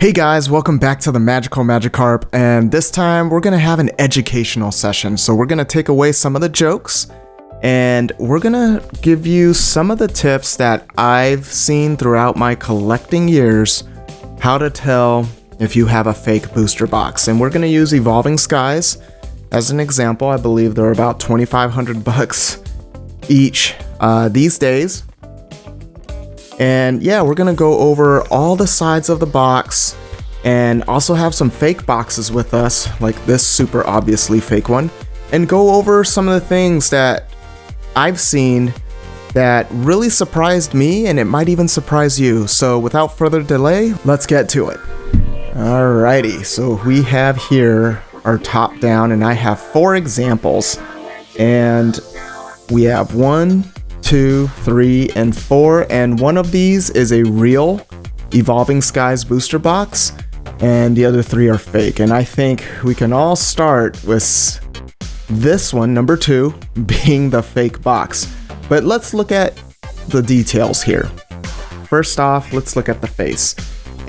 Hey guys, welcome back to the Magical Magikarp, and this time we're going to have an educational session. So we're going to take away some of the jokes, and we're going to give you some of the tips that I've seen throughout my collecting years, how to tell if you have a fake booster box. And we're going to use Evolving Skies as an example. I believe they're about 2,500 bucks each these days. And yeah, we're gonna go over all the sides of the box and also have some fake boxes with us, like this super obviously fake one, and go over some of the things that I've seen that really surprised me, and it might even surprise you. So without further delay, let's get to it. Alrighty, so we have here our top down, and I have 4 examples, and we have 1, 2, 3, and 4, and one of these is a real Evolving Skies booster box, and the other 3 are fake. And I think we can all start with this one, number 2, being the fake box. But let's look at the details here. First off, let's look at the face.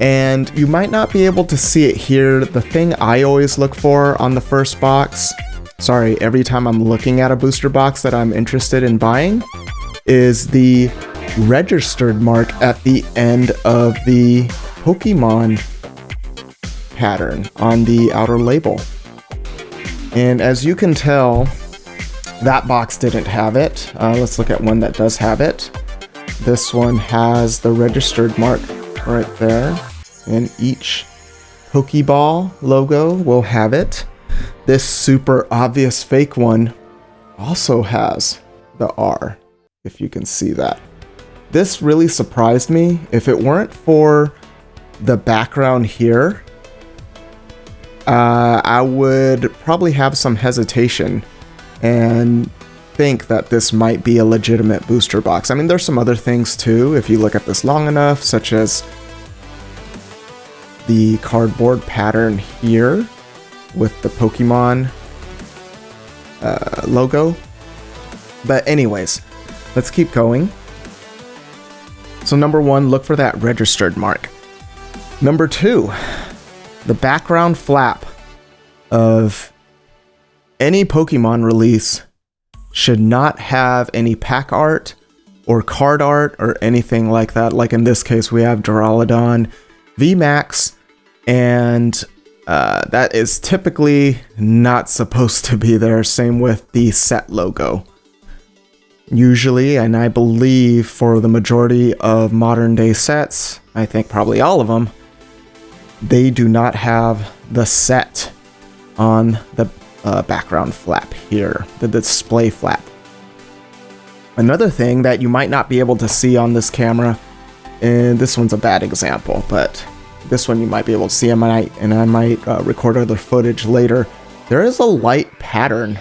And you might not be able to see it here. The thing I always look for on the first box, every time I'm looking at a booster box that I'm interested in buying, is the registered mark at the end of the Pokémon pattern on the outer label. And as you can tell, that box didn't have it. Let's look at one that does have it. This one has the registered mark right there, and each Pokeball logo will have it. This super obvious fake one also has the R, if you can see that. This really surprised me. If it weren't for the background here, I would probably have some hesitation and think that this might be a legitimate booster box. I mean, there's some other things too, if you look at this long enough, such as the cardboard pattern here with the Pokemon logo. But anyways, let's keep going. So number 1, look for that registered mark. Number 2, the background flap of any Pokemon release should not have any pack art or card art or anything like that. Like in this case, we have Duraludon VMAX, and that is typically not supposed to be there. Same with the set logo. Usually, and I believe for the majority of modern day sets, I think probably all of them, they do not have the set on the background flap here, the display flap. Another thing that you might not be able to see on this camera, and this one's a bad example, but this one you might be able to see, and I might record other footage later. There is a light pattern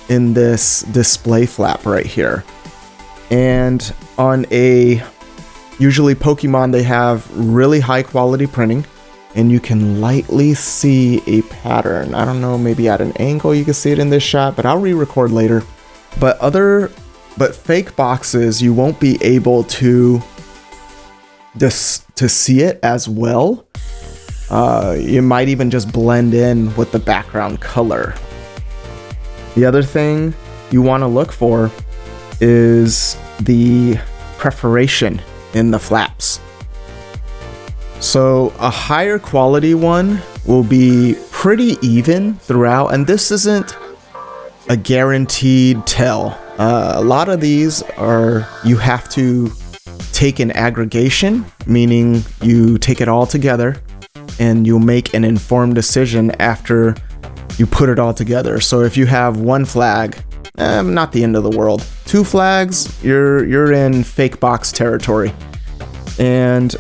in this display flap right here. And on usually Pokemon, they have really high quality printing, and you can lightly see a pattern. I don't know, maybe at an angle you can see it in this shot, but I'll re-record later. But fake boxes, you won't be able to see it as well. You might even just blend in with the background color. The other thing you want to look for is the perforation in the flaps. So a higher quality one will be pretty even throughout, and this isn't a guaranteed tell. A lot of these you have to take an aggregation, meaning you take it all together and you'll make an informed decision after you put it all together. So if you have 1 flag, not the end of the world. 2 flags, you're in fake box territory. And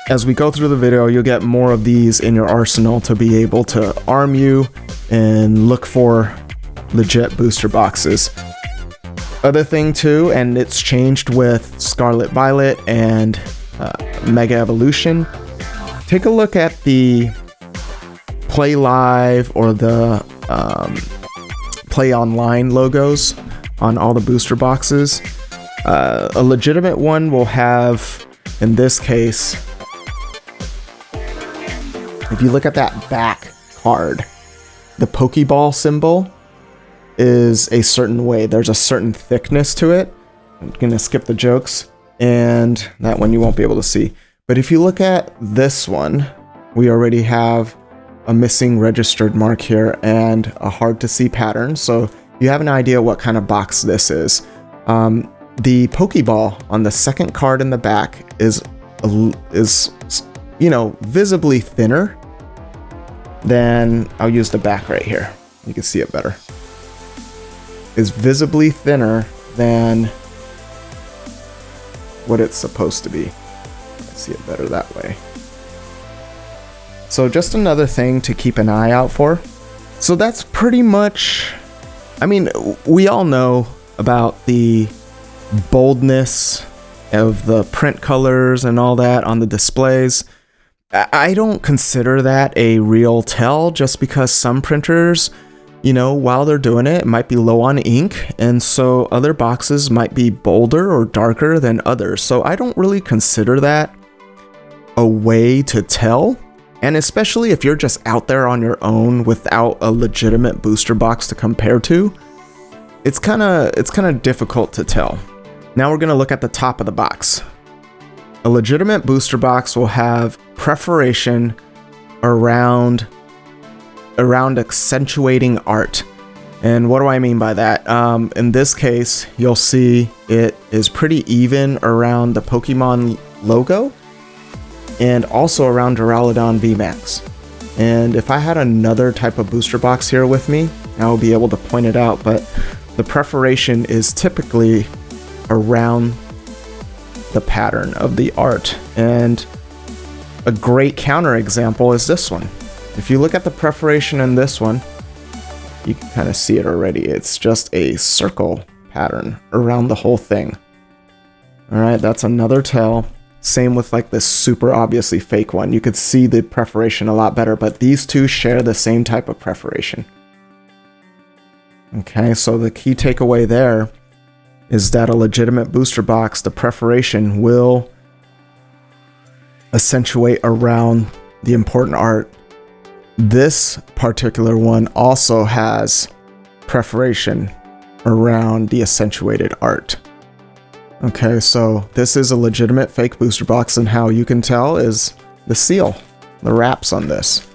as we go through the video, you'll get more of these in your arsenal to be able to arm you and look for legit booster boxes. Other thing too, and it's changed with Scarlet Violet and Mega Evolution, take a look at the Play Live or the Play Online logos on all the booster boxes. A legitimate one will have, in this case, if you look at that back card, the Pokeball symbol is a certain way. There's a certain thickness to it. I'm gonna skip the jokes, and that one you won't be able to see. But if you look at this one, we already have a missing registered mark here and a hard to see pattern. So you have an idea what kind of box this is. The Pokeball on the second card in the back is you know, visibly thinner than, I'll use the back right here. You can see it better. Is visibly thinner than what it's supposed to be. Let's see it better that way. So just another thing to keep an eye out for. So that's pretty much, I mean, we all know about the boldness of the print colors and all that on the displays. I don't consider that a real tell, just because some printers, you know, while they're doing it, might be low on ink, and so other boxes might be bolder or darker than others. So I don't really consider that a way to tell. And especially if you're just out there on your own without a legitimate booster box to compare to, it's kind of difficult to tell. Now we're going to look at the top of the box. A legitimate booster box will have perforation around accentuating art. And what do I mean by that? In this case, you'll see it is pretty even around the Pokemon logo and also around Duraludon VMAX. And if I had another type of booster box here with me, I will be able to point it out, but the perforation is typically around the pattern of the art. And a great counter example is this one. If you look at the perforation in this one, you can kind of see it already. It's just a circle pattern around the whole thing. All right, that's another tell. Same with like this super obviously fake one. You could see the perforation a lot better, but these two share the same type of perforation. Okay, so the key takeaway there is that a legitimate booster box, the perforation will accentuate around the important art. This particular one also has perforation around the accentuated art. Okay, so this is a legitimate fake booster box, and how you can tell is the seal, the wraps on this.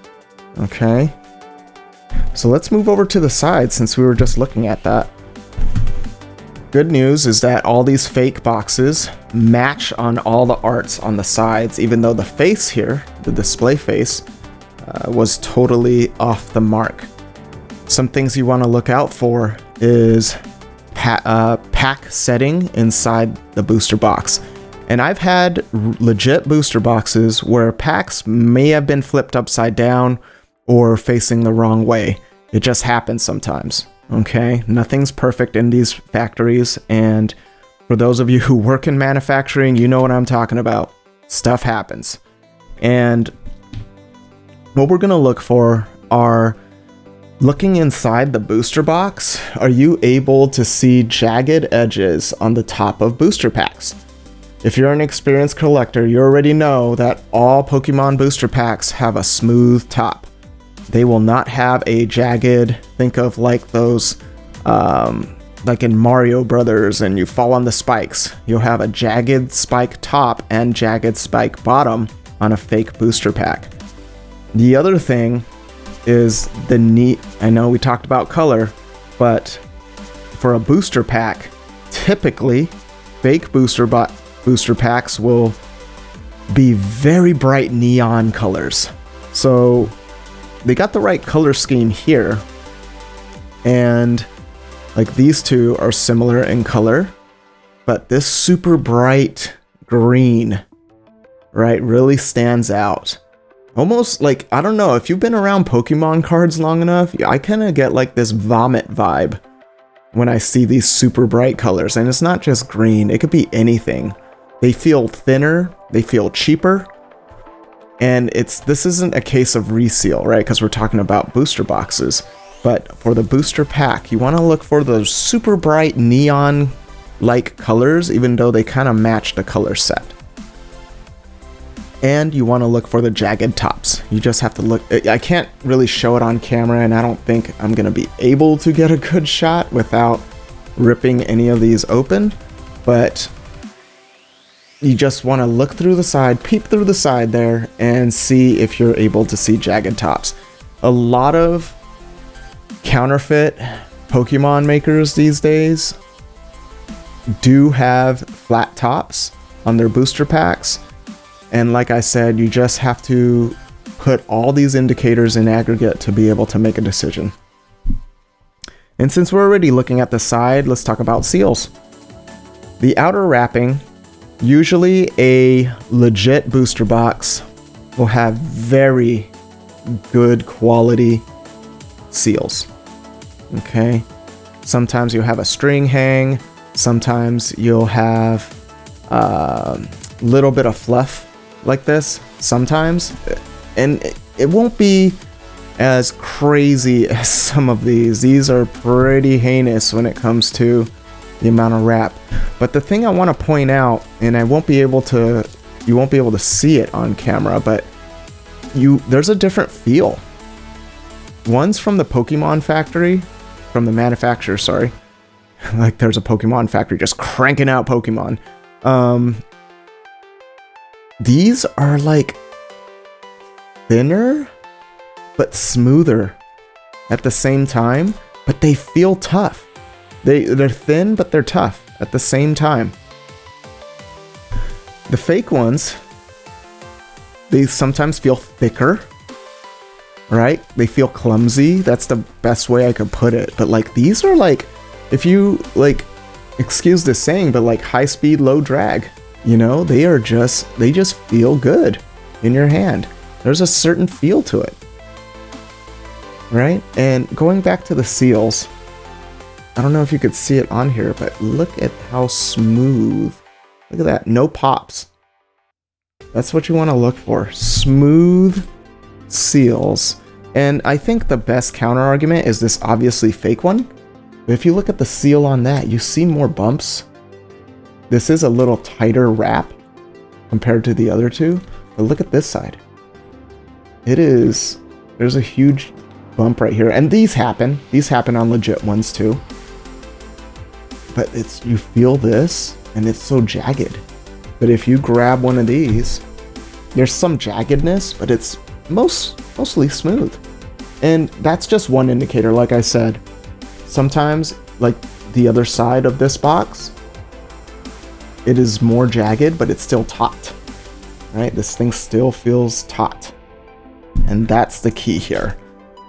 Okay, so let's move over to the side since we were just looking at that. Good news is that all these fake boxes match on all the arts on the sides, even though the face here, the display face, was totally off the mark. Some things you want to look out for is pack setting inside the booster box. And I've had legit booster boxes where packs may have been flipped upside down or facing the wrong way. It just happens sometimes. Okay, nothing's perfect in these factories, and for those of you who work in manufacturing, you know what I'm talking about. Stuff happens. And what we're going to look for are, looking inside the booster box, are you able to see jagged edges on the top of booster packs? If you're an experienced collector, you already know that all Pokemon booster packs have a smooth top. They will not have a jagged, think of like those, like in Mario Brothers and you fall on the spikes. You'll have a jagged spike top and jagged spike bottom on a fake booster pack. The other thing is the neat, I know we talked about color, but for a booster pack, typically fake booster packs will be very bright neon colors. So they got the right color scheme here, and like these two are similar in color, but this super bright green, right, really stands out. Almost like, I don't know, if you've been around Pokemon cards long enough, I kind of get like this vomit vibe when I see these super bright colors. And it's not just green, it could be anything. They feel thinner, they feel cheaper. And this isn't a case of reseal, right? Because we're talking about booster boxes. But for the booster pack, you want to look for those super bright neon-like colors, even though they kind of match the color set. And you want to look for the jagged tops. You just have to look. I can't really show it on camera, and I don't think I'm going to be able to get a good shot without ripping any of these open. But you just want to look through the side, peep through the side there, and see if you're able to see jagged tops. A lot of counterfeit Pokemon makers these days do have flat tops on their booster packs. And like I said, you just have to put all these indicators in aggregate to be able to make a decision. And since we're already looking at the side, let's talk about seals. The outer wrapping, usually a legit booster box, will have very good quality seals. Okay? Sometimes you'll have a string hang, sometimes you'll have a little bit of fluff like this sometimes, and it won't be as crazy as some of these. These are pretty heinous when it comes to the amount of wrap. But the thing I want to point out, and you won't be able to see it on camera, but there's a different feel. One's from the Pokemon factory, from the manufacturer, sorry. Like there's a Pokemon factory just cranking out Pokemon. These are like thinner but smoother at the same time, but they feel tough. They're thin, but they're tough at the same time. The fake ones, they sometimes feel thicker, right? They feel clumsy. That's the best way I could put it. But like these are like, if you like, excuse the saying, but like high speed, low drag. You know, they just feel good in your hand. There's a certain feel to it, right? And going back to the seals, I don't know if you could see it on here, but look at how smooth. Look at that, no pops. That's what you want to look for, smooth seals. And I think the best counter argument is this obviously fake one. But if you look at the seal on that, you see more bumps. This is a little tighter wrap compared to the other two, but look at this side. There's a huge bump right here, and these happen on legit ones too. But you feel this, and it's so jagged. But if you grab one of these, there's some jaggedness, but it's mostly smooth. And that's just one indicator, like I said. Sometimes, like the other side of this box, it is more jagged, but it's still taut, right? This thing still feels taut. And that's the key here.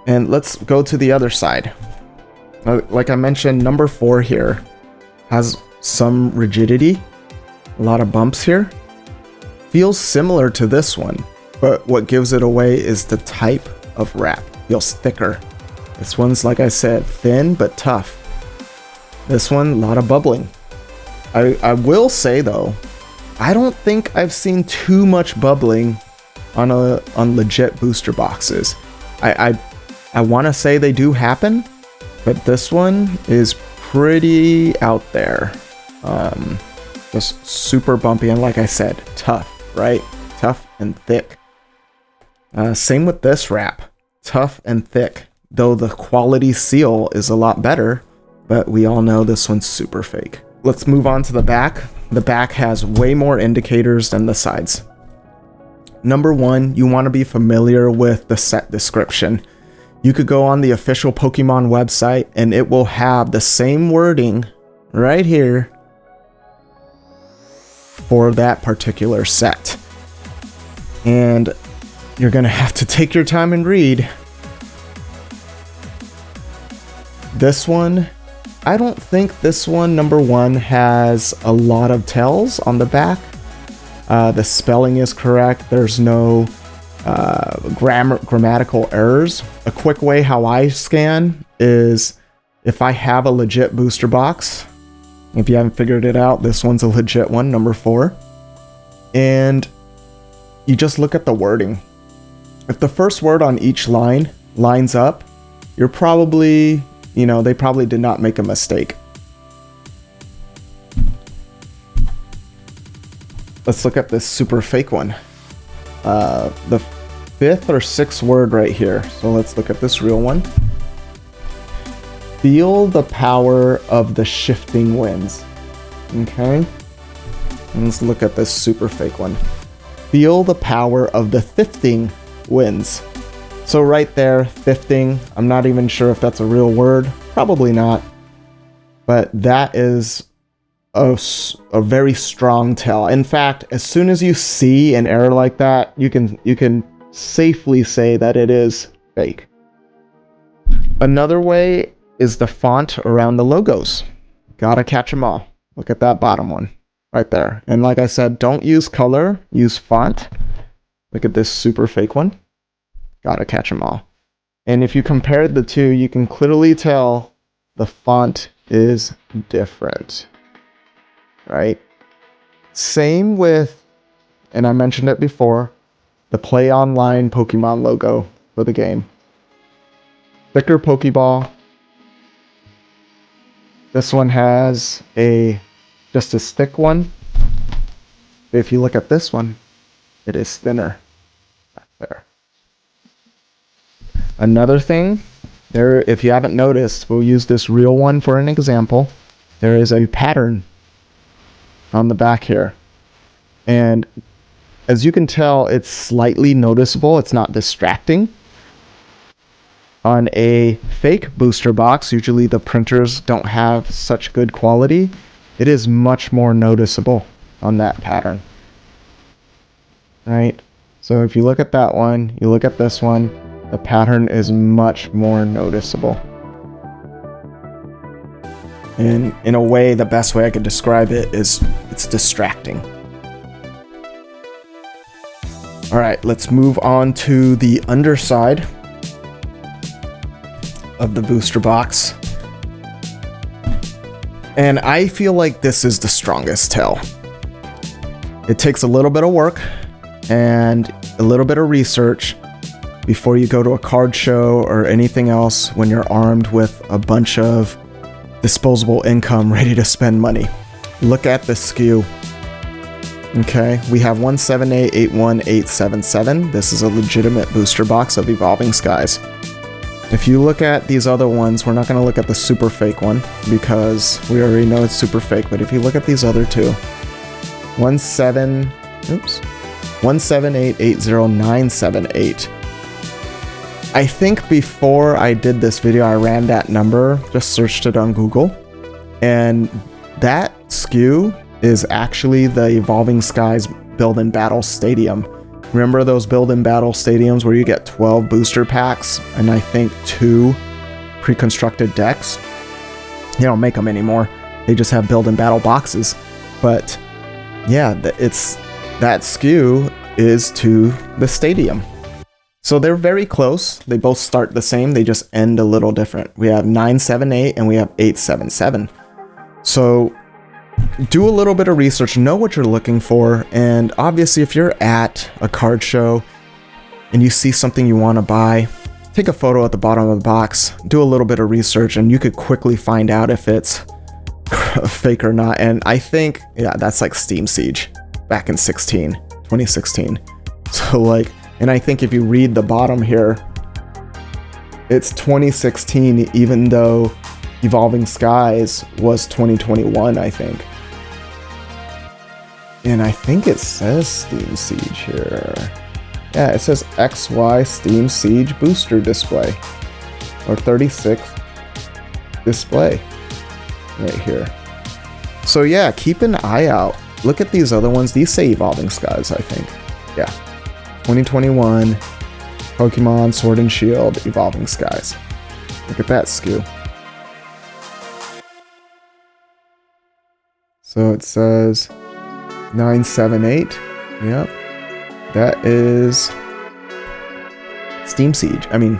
And let's go to the other side. Like I mentioned, number 4 here has some rigidity, a lot of bumps here. Feels similar to this one, but what gives it away is the type of wrap. Feels thicker. This one's, like I said, thin but tough. This one, a lot of bubbling. I will say though, I don't think I've seen too much bubbling on legit booster boxes. I want to say they do happen, but this one is pretty out there. Just super bumpy, and like I said, tough, right? Tough and thick. Same with this wrap, tough and thick. Though the quality seal is a lot better, but we all know this one's super fake. Let's move on to the back. The back has way more indicators than the sides. Number 1, you want to be familiar with the set description. You could go on the official Pokemon website and it will have the same wording right here for that particular set. And you're going to have to take your time and read. This one, I don't think this one, number 1, has a lot of tells on the back. The spelling is correct. There's no grammatical errors. A quick way how I scan is if I have a legit booster box. If you haven't figured it out, this one's a legit one, number 4. And you just look at the wording. If the first word on each line lines up, you're probably, they probably did not make a mistake. Let's look at this super fake one. the 5th or 6th word right here. So let's look at this real one. Feel the power of the shifting winds. Okay. And let's look at this super fake one. Feel the power of the thifting winds. So right there, thifting, I'm not even sure if that's a real word. Probably not. But that is a very strong tell. In fact, as soon as you see an error like that, you can safely say that it is fake. Another way is the font around the logos. Gotta catch them all. Look at that bottom one right there. And like I said, don't use color, use font. Look at this super fake one. Gotta catch them all. And if you compare the two, you can clearly tell the font is different, right? Same with, and I mentioned it before, the Play Online Pokemon logo for the game. Thicker Pokeball. This one has just a thick one. If you look at this one, it is thinner. Back there. Another thing, if you haven't noticed, we'll use this real one for an example. There is a pattern on the back here. And as you can tell, it's slightly noticeable. It's not distracting. On a fake booster box, usually the printers don't have such good quality. It is much more noticeable on that pattern. Right? So if you look at that one, you look at this one, the pattern is much more noticeable. And in a way, the best way I could describe it is it's distracting. All right, let's move on to the underside of the booster box. And I feel like this is the strongest tell. It takes a little bit of work and a little bit of research before you go to a card show or anything else when you're armed with a bunch of disposable income ready to spend money. Look at the SKU. Okay, we have 178-81877. This is a legitimate booster box of Evolving Skies. If you look at these other ones, we're not going to look at the super fake one because we already know it's super fake, but if you look at these other two, 178-80978. I think before I did this video, I ran that number, just searched it on Google, and that SKU is actually the Evolving Skies Build and Battle Stadium. Remember those Build and Battle Stadiums where you get 12 booster packs and I think 2 pre-constructed decks? They don't make them anymore. They just have Build and Battle boxes. But yeah, that SKU is to the stadium. So they're very close. They both start the same. They just end a little different. We have 978 and we have 877. So do a little bit of research, know what you're looking for, and obviously if you're at a card show and you see something you want to buy, take a photo at the bottom of the box, do a little bit of research, and you could quickly find out if it's fake or not. And I think, yeah, that's like Steam Siege back in 2016. So like, and I think if you read the bottom here, it's 2016, even though Evolving Skies was 2021, I think. And I think it says Steam Siege here. Yeah, it says XY Steam Siege booster display. Or 36th display. Right here. So yeah, keep an eye out. Look at these other ones. These say Evolving Skies, I think. Yeah. 2021. Pokemon Sword and Shield Evolving Skies. Look at that SKU. So it says 978. Yep. That is Steam Siege. I mean,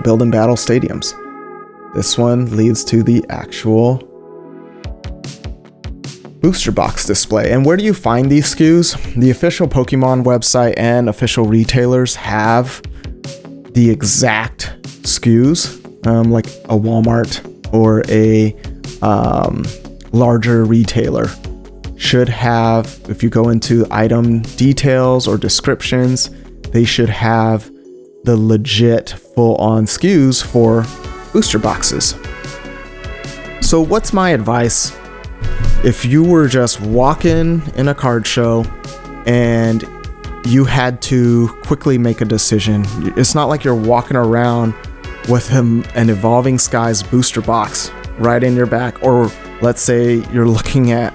Build and Battle Stadiums. This one leads to the actual booster box display. And where do you find these SKUs? The official Pokemon website and official retailers have the exact SKUs, like a Walmart or a larger retailer. should have, if you go into item details or descriptions, they should have the legit full-on SKUs for booster boxes. So what's my advice if you were just walking in a card show and you had to quickly make a decision? It's not like you're walking around with an Evolving Skies booster box right in your back, or let's say you're looking at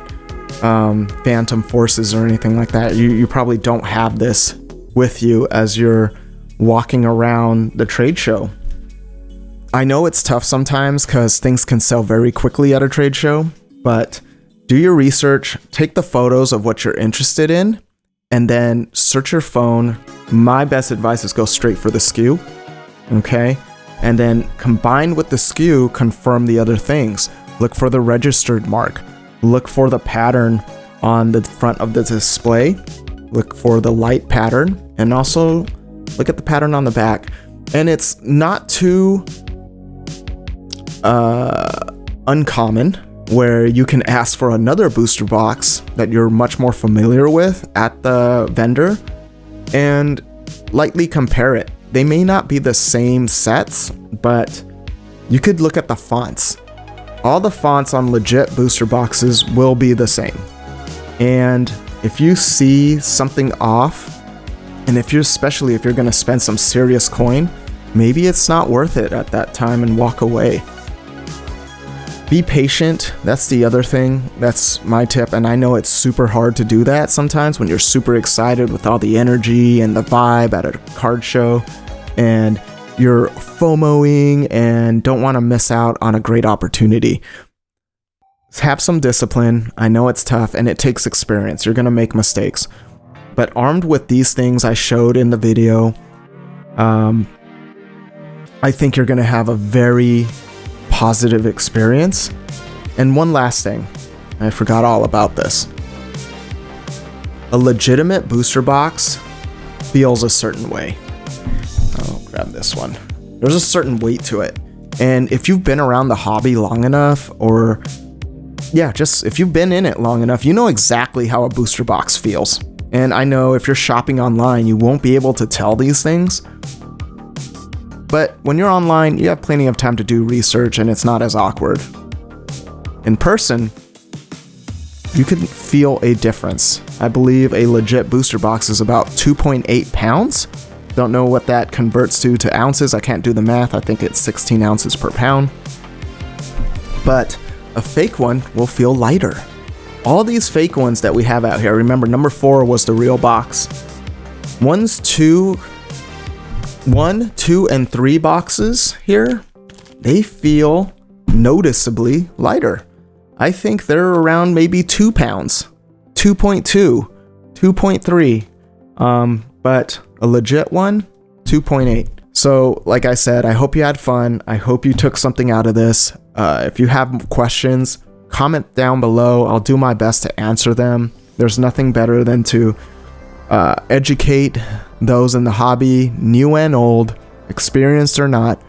Phantom Forces or anything like that. You probably don't have this with you as you're walking around the trade show. I know it's tough sometimes because things can sell very quickly at a trade show, but do your research, take the photos of what you're interested in, and then search your phone. My best advice is go straight for the SKU, okay? And then combine with the SKU, confirm the other things. Look for the registered mark. Look for the pattern on the front of the display. Look for the light pattern, and also look at the pattern on the back. And it's not too uncommon where you can ask for another booster box that you're much more familiar with at the vendor and lightly compare it. They may not be the same sets, but you could look at the fonts. All the fonts on legit booster boxes will be the same. And if you see something off, and especially if you're going to spend some serious coin, maybe it's not worth it at that time and walk away. Be patient. That's the other thing. That's my tip. And I know it's super hard to do that sometimes when you're super excited with all the energy and the vibe at a card show, and you're FOMOing and don't want to miss out on a great opportunity. Have some discipline. I know it's tough and it takes experience. You're going to make mistakes. But armed with these things I showed in the video, I think you're going to have a very positive experience. And one last thing, I forgot all about this. A legitimate booster box feels a certain way. I'll grab this one. There's a certain weight to it. And if you've been around the hobby long enough, or just if you've been in it long enough, you know exactly how a booster box feels. And I know if you're shopping online, you won't be able to tell these things. But when you're online, you have plenty of time to do research and it's not as awkward. In person, you can feel a difference. I believe a legit booster box is about 2.8 pounds. Don't know what that converts to ounces. I can't do the math. I think it's 16 ounces per pound. But a fake one will feel lighter. All these fake ones that we have out here, remember number 4 was the real box. 1, 2, and 3 boxes here, they feel noticeably lighter. I think they're around maybe 2 pounds, 2.2, 2.3, but a legit one, 2.8. So like I said, I hope you had fun. I hope you took something out of this. If you have questions, comment down below. I'll do my best to answer them. There's nothing better than to educate those in the hobby, new and old, experienced or not,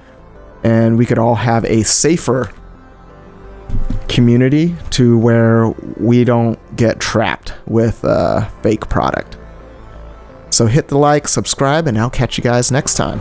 and we could all have a safer community to where we don't get trapped with a fake product. So hit the like, subscribe, and I'll catch you guys next time.